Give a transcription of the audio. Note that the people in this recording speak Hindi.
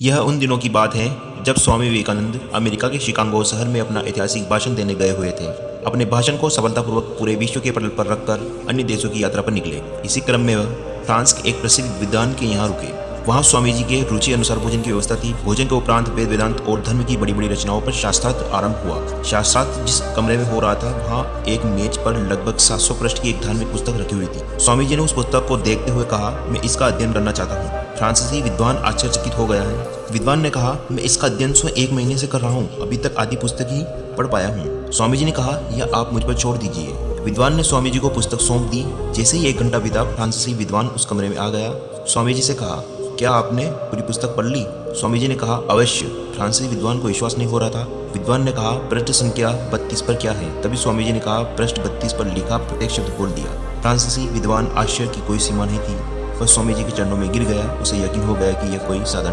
यह उन दिनों की बात है जब स्वामी विवेकानंद अमेरिका के शिकागो शहर में अपना ऐतिहासिक भाषण देने गए हुए थे। अपने भाषण को सफलतापूर्वक पूरे विश्व के पटल पर रखकर अन्य देशों की यात्रा पर निकले। इसी क्रम में वह फ्रांस के एक प्रसिद्ध विद्वान के यहाँ रुके। वहाँ स्वामी जी के रुचि अनुसार भोजन की व्यवस्था थी। भोजन के उपरांत वेद वेदांत और धर्म की बड़ी बड़ी रचनाओं पर शास्त्रार्थ आरंभ हुआ। शास्त्रार्थ जिस कमरे में हो रहा था वहाँ एक मेज पर लगभग 700 पृष्ठ की एक धार्मिक पुस्तक रखी हुई थी। स्वामी जी ने उस पुस्तक को देखते हुए कहा, मैं इसका अध्ययन करना चाहता हूँ। फ्रांसीसी विद्वान आश्चर्यचकित हो गया है। विद्वान ने कहा, मैं इसका अध्ययन स्वयं 1 महीने से कर रहा हूँ, अभी तक आधी पुस्तक ही पढ़ पाया हूँ। स्वामी जी ने कहा, यह आप मुझ पर छोड़ दीजिए। विद्वान ने स्वामी जी को पुस्तक सौंप दी। जैसे ही 1 घंटा बीता, फ्रांसीसी विद्वान उस कमरे में आ गया। स्वामी जी से कहा, क्या आपने पूरी पुस्तक पढ़ ली? स्वामी जी ने कहा, अवश्य। फ्रांसीसी विद्वान को विश्वास नहीं हो रहा था। विद्वान ने कहा, पृष्ठ संख्या 32 पर क्या है? तभी स्वामी जी ने कहा, पृष्ठ 32 पर लिखा प्रत्येक शब्द बोल दिया। फ्रांसीसी विद्वान आश्चर्य की कोई सीमा नहीं थी। वह स्वामी जी के चरणों में गिर गया। उसे यकीन हो गया कि यह कोई साधारण